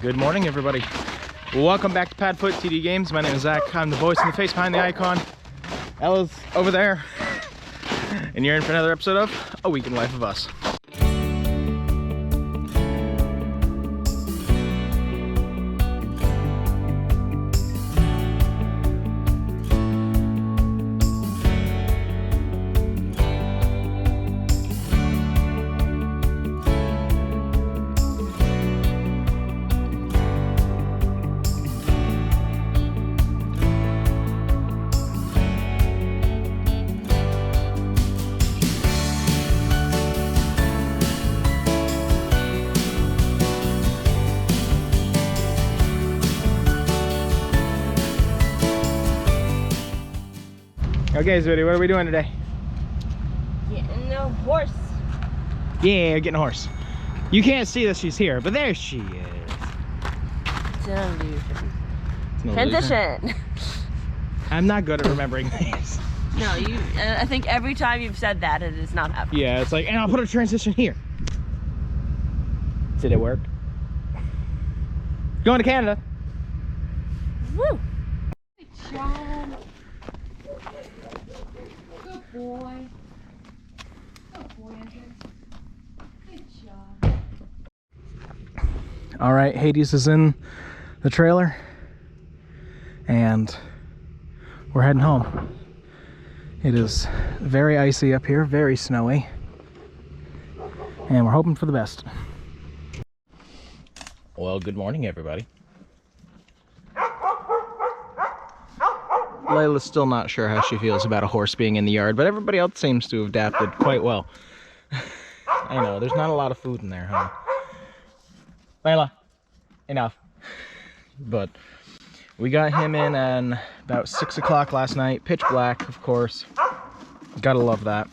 Good morning, everybody. Welcome back to PadFootTD Games. My name is Zach. I'm the voice and the face behind the icon. Ella's over there. And you're in for another episode of A Week in Life of Us. Okay, Zooty, what are we doing today? Getting a horse. Yeah, getting a horse. You can't see that she's here, but there she is. It's an illusion. It's an Transition. illusion. I'm not good at remembering things. No, you. I think every time you've said that, it is not happening. Yeah, it's like, and I'll put a transition here. Did it work? Going to Canada. Woo! Good job. Good boy. Good boy, Andrew. Good job. All right, Hades is in the trailer, and we're heading home. It is very icy up here, very snowy, and we're hoping for the best. Well, good morning, everybody. Layla's still not sure how she feels about a horse being in the yard, but everybody else seems to have adapted quite well. I know, there's not a lot of food in there, huh? Layla, enough. But we got him in at about 6 o'clock last night, pitch black, of course. Gotta love that.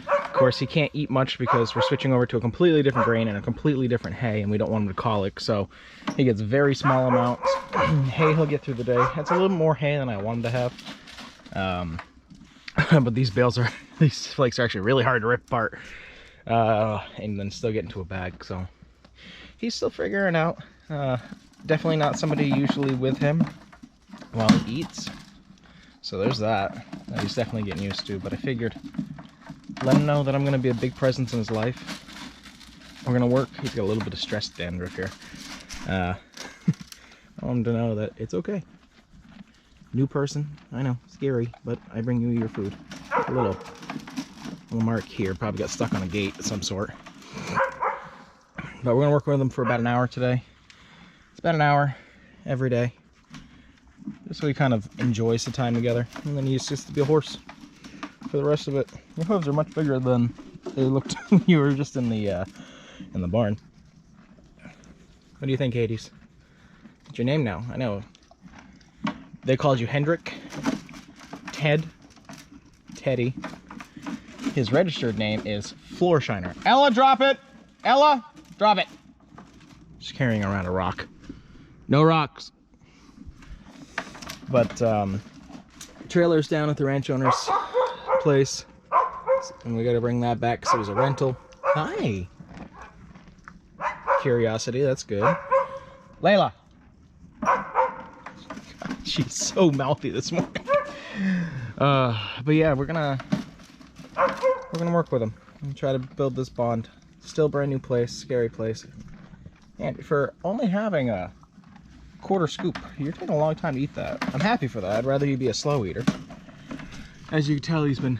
Of course, he can't eat much because we're switching over to a completely different grain and a completely different hay, and we don't want him to colic, so he gets very small amounts. Hay he'll get through the day. It's a little more hay than I wanted to have. But these flakes are actually really hard to rip apart and then still get into a bag, so he's still figuring out. Definitely not somebody usually with him while he eats, so there's that he's definitely getting used to, but I figured let him know that I'm going to be a big presence in his life. We're going to work. He's got a little bit of stress dandruff here. I want him to know that it's okay. New person, I know, scary, but I bring you your food. A little mark here, probably got stuck on a gate of some sort. But we're going to work with him for about an hour today. It's about an hour every day. Just so he kind of enjoys the time together. And then he's just to be a horse for the rest of it. Your hooves are much bigger than they looked when you were just in the barn. What do you think, Hades? What's your name now? I know they called you Hendrik, Ted, Teddy. His registered name is Floorshiner. Ella, drop it! Ella, drop it! She's carrying around a rock. No rocks. But trailer's down at the ranch owner's place, and we got to bring that back because it was a rental. Hi. Curiosity, that's good. Layla. She's so mouthy this morning. But yeah, we're gonna work with him and try to build this bond. Still brand new place, scary place, and for only having a quarter scoop, you're taking a long time to eat that. I'm happy for that. I'd rather you be a slow eater. As you can tell, he's been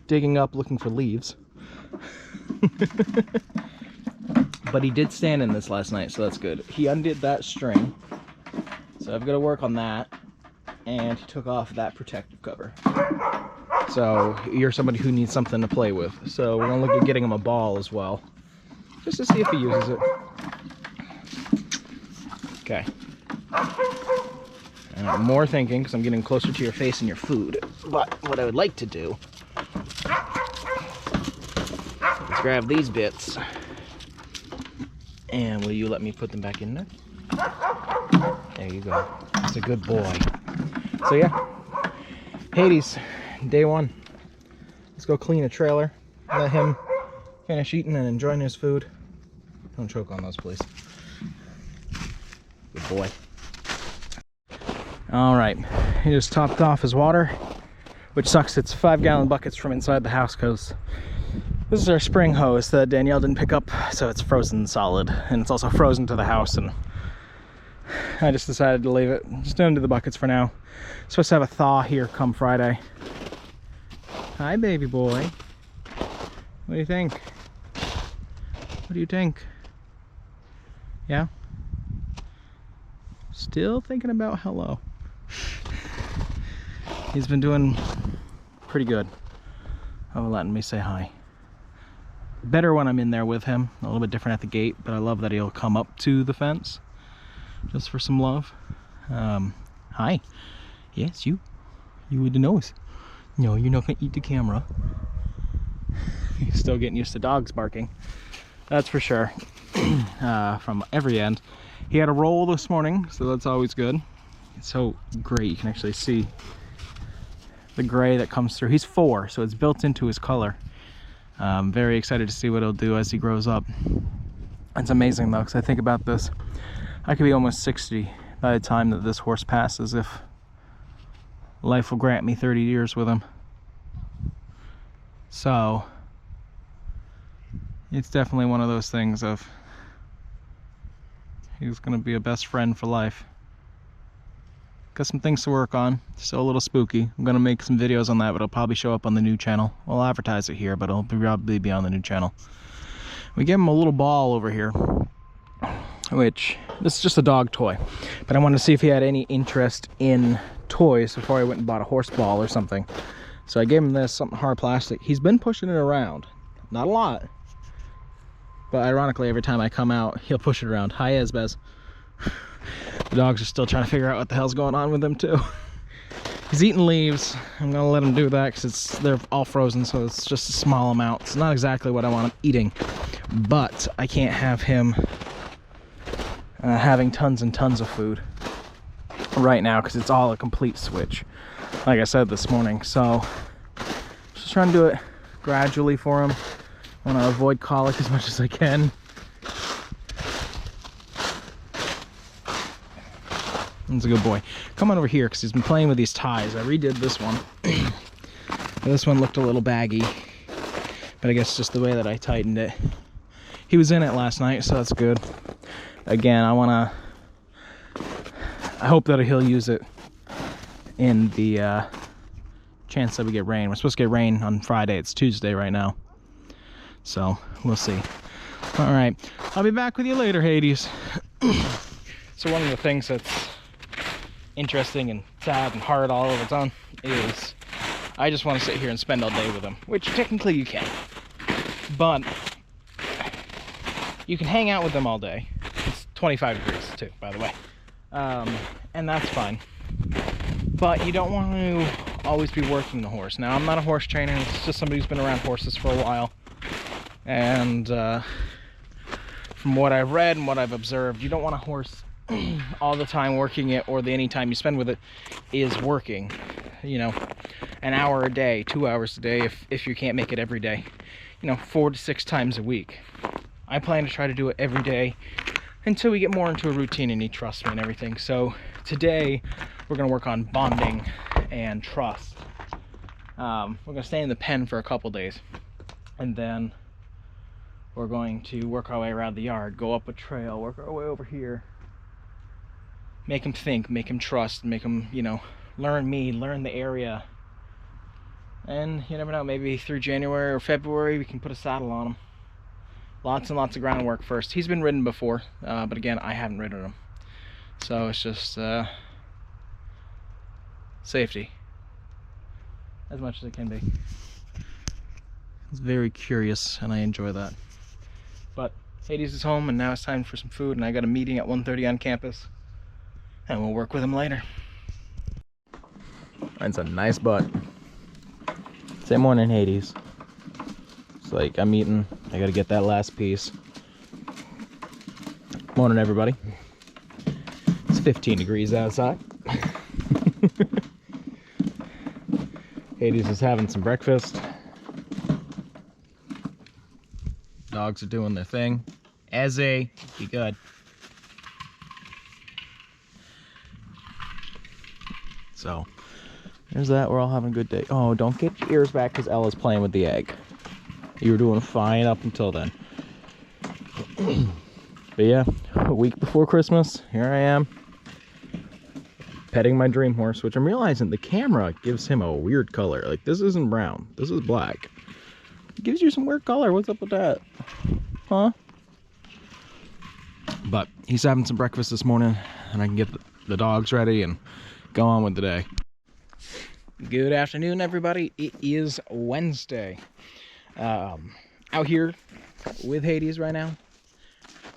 digging up looking for leaves. But he did stand in this last night, so that's good. He undid that string, so I've got to work on that, and he took off that protective cover. So you're somebody who needs something to play with, so we're gonna look at getting him a ball as well, just to see if he uses it. Okay. More thinking, because I'm getting closer to your face and your food. But what I would like to do is grab these bits. And will you let me put them back in there? There you go. That's a good boy. So yeah, Hades, day one. Let's go clean a trailer. Let him finish eating and enjoying his food. Don't choke on those, please. Good boy. All right, he just topped off his water, which sucks. It's 5-gallon buckets from inside the house because this is our spring hose that Danielle didn't pick up, so it's frozen solid, and it's also frozen to the house, and I just decided to leave it just into the buckets for now. Supposed to have a thaw here come Friday. Hi, baby boy. What do you think? What do you think? Yeah? Still thinking about hello. He's been doing pretty good of letting me say hi. Better when I'm in there with him. A little bit different at the gate, but I love that he'll come up to the fence just for some love. Hi. Yes, you with the nose. No, you're not gonna eat the camera. He's still getting used to dogs barking. That's for sure. From every end. He had a roll this morning, so that's always good. It's so great. You can actually see the gray that comes through. He's 4, so it's built into his color. I'm very excited to see what he'll do as he grows up. It's amazing though, because I think about this. I could be almost 60 by the time that this horse passes if life will grant me 30 years with him. So it's definitely one of those things of he's gonna be a best friend for life. Got some things to work on. Still a little spooky. I'm gonna make some videos on that, but it'll probably show up on the new channel. We'll advertise it here, but it'll probably be on the new channel. We gave him a little ball over here, which this is just a dog toy, but I wanted to see if he had any interest in toys before I went and bought a horse ball or something. So I gave him this, something hard plastic. He's been pushing it around, not a lot, but ironically every time I come out he'll push it around. Hi, Esbez. The dogs are still trying to figure out what the hell's going on with him too. He's eating leaves. I'm gonna let him do that because they're all frozen, so it's just a small amount. It's not exactly what I want him eating, but I can't have him having tons and tons of food right now because it's all a complete switch, like I said this morning. So just trying to do it gradually for him. I want to avoid colic as much as I can. He's a good boy. Come on over here because he's been playing with these ties. I redid this one. This one looked a little baggy, but I guess just the way that I tightened it. He was in it last night, so that's good. Again, I hope that he'll use it in the chance that we get rain. We're supposed to get rain on Friday. It's Tuesday right now, so we'll see. All right, I'll be back with you later, Hades. So one of the things that's interesting and sad and hard all of its own is I just want to sit here and spend all day with him, which technically you can, but you can hang out with them all day. It's 25 degrees too, by the way, and that's fine, but you don't want to always be working the horse. Now, I'm not a horse trainer. It's just somebody who's been around horses for a while, and from what I've read and what I've observed, you don't want a horse all the time working it, or the any time you spend with it is working, you know, an hour a day, 2 hours a day, if you can't make it every day, you know, 4 to 6 times a week. I plan to try to do it every day until we get more into a routine and he trusts me and everything. So today we're going to work on bonding and trust. We're going to stay in the pen for a couple days, and then we're going to work our way around the yard, go up a trail, work our way over here, make him think, make him trust, make him, you know, learn me, learn the area. And you never know, maybe through January or February we can put a saddle on him. Lots and lots of groundwork first. He's been ridden before, but again, I haven't ridden him. So it's just safety as much as it can be. He's very curious and I enjoy that. But Hades is home and now it's time for some food, and I got a meeting at 1:30 on campus. And we'll work with him later. That's a nice butt. Say morning, Hades. It's like I'm eating. I gotta get that last piece. Morning, everybody. It's 15 degrees outside. Hades is having some breakfast. dogs are doing their thing. Ezzy, be good. So, there's that. We're all having a good day. Oh, don't get your ears back because Ella's playing with the egg. You were doing fine up until then. But yeah, a week before Christmas, here I am. Petting my dream horse, which I'm realizing the camera gives him a weird color. Like, this isn't brown. This is black. It gives you some weird color. What's up with that? Huh? But he's having some breakfast this morning, and I can get the dogs ready and go on with the day. Good afternoon, everybody. It is Wednesday. Out here with Hades right now.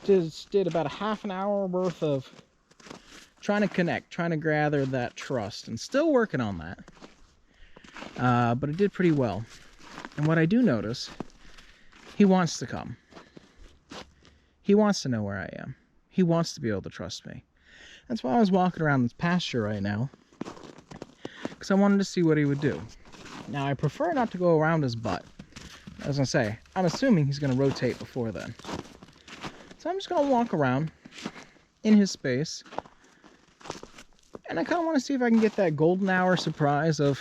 Just did about a half an hour worth of trying to connect, trying to gather that trust, and still working on that. But it did pretty well. And what I do notice, he wants to come. He wants to know where I am. He wants to be able to trust me. That's why I was walking around this pasture right now, because I wanted to see what he would do. Now, I prefer not to go around his butt. I was going to say, I'm assuming he's going to rotate before then. So I'm just going to walk around in his space. And I kind of want to see if I can get that golden hour surprise of,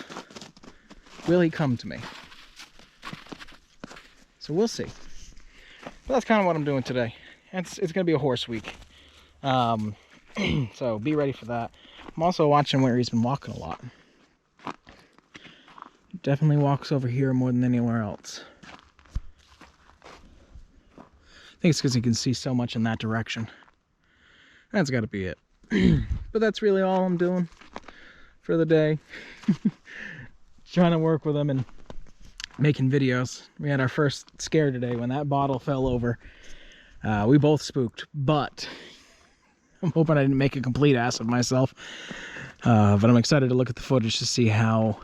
will he come to me? So we'll see. But that's kind of what I'm doing today. It's going to be a horse week. So be ready for that. I'm also watching where he's been walking a lot. Definitely walks over here more than anywhere else. I think it's because he can see so much in that direction. That's got to be it. But that's really all I'm doing for the day. Trying to work with him and making videos. We had our first scare today when that bottle fell over. We both spooked, but I'm hoping I didn't make a complete ass of myself. But I'm excited to look at the footage to see how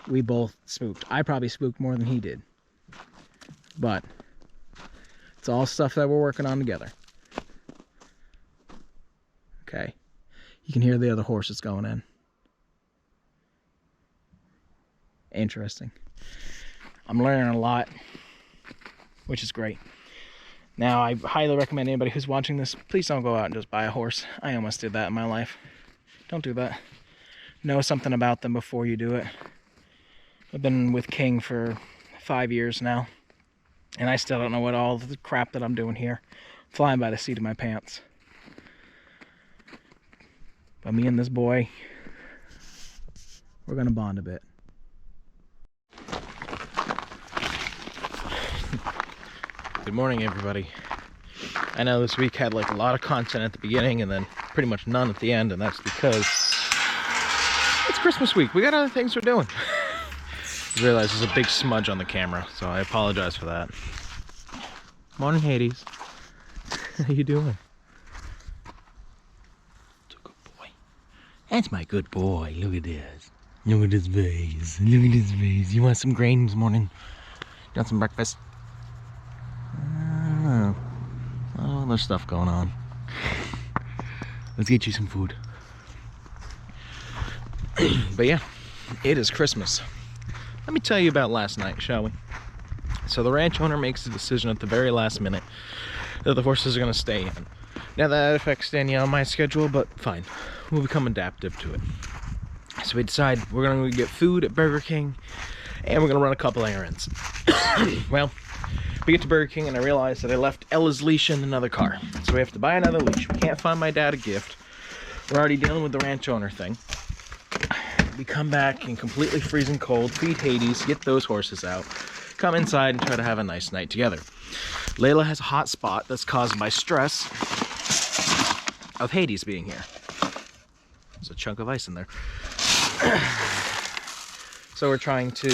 we both spooked. I probably spooked more than he did. But it's all stuff that we're working on together. Okay. You can hear the other horses going in. Interesting. I'm learning a lot, which is great. Now, I highly recommend anybody who's watching this, please don't go out and just buy a horse. I almost did that in my life. Don't do that. Know something about them before you do it. I've been with King for 5 years now, and I still don't know what all the crap that I'm doing here. I'm flying by the seat of my pants. But me and this boy, we're gonna bond a bit. Good morning, everybody. I know this week had like a lot of content at the beginning and then pretty much none at the end, and that's because it's Christmas week. We got other things we're doing. I realize there's a big smudge on the camera, so I apologize for that. Morning, Hades. How you doing? It's a good boy. That's my good boy. Look at this. Look at his face. Look at his face. You want some grain this morning? You want some breakfast? Oh, other stuff going on. Let's get you some food. But yeah, it is Christmas. Let me tell you about last night, shall we? So the ranch owner makes a decision at the very last minute that the horses are going to stay in. Now that affects Danielle and my schedule, but fine. We'll become adaptive to it. So we decide we're going to get food at Burger King, and we're going to run a couple errands. Well, we get to Burger King, and I realize that I left Ella's leash in another car. So we have to buy another leash. We can't find my dad a gift. We're already dealing with the ranch owner thing. We come back in completely freezing cold, feed Hades, get those horses out, come inside and try to have a nice night together. Layla has a hot spot that's caused by stress of Hades being here. There's a chunk of ice in there. So we're trying to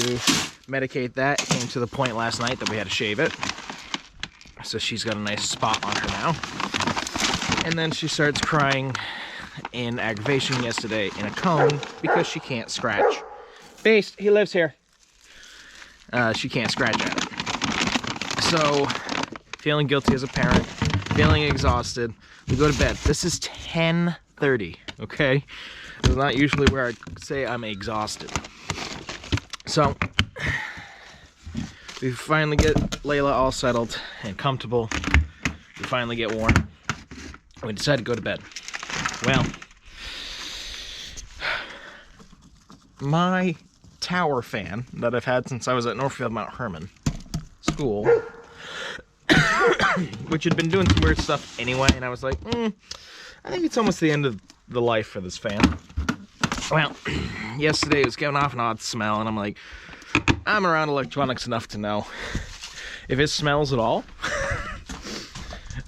medicate that. It came to the point last night that we had to shave it. So she's got a nice spot on her now. And then she starts crying in aggravation yesterday in a cone because she can't scratch. Beast, he lives here. She can't scratch at it. So, feeling guilty as a parent, feeling exhausted, we go to bed. This is 10:30, okay? It's not usually where I say I'm exhausted. So, We finally get Layla all settled and comfortable. We finally get warm. We decide to go to bed. Well, my tower fan that I've had since I was at Northfield Mount Herman School, which had been doing some weird stuff anyway, and I was like, I think it's almost the end of the life for this fan. Well, yesterday it was giving off an odd smell, and I'm like, I'm around electronics enough to know if it smells at all,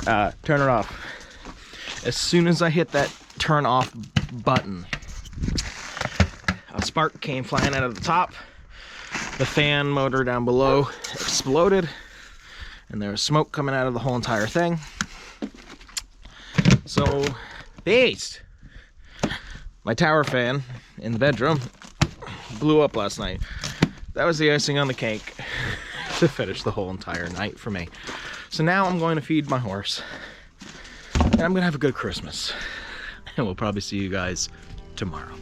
turn it off. As soon as I hit that turn off button, a spark came flying out of the top. The fan motor down below exploded, and there was smoke coming out of the whole entire thing. So, beast! My tower fan in the bedroom blew up last night. That was the icing on the cake to finish the whole entire night for me. So now I'm going to feed my horse, and I'm gonna have a good Christmas. And we'll probably see you guys tomorrow.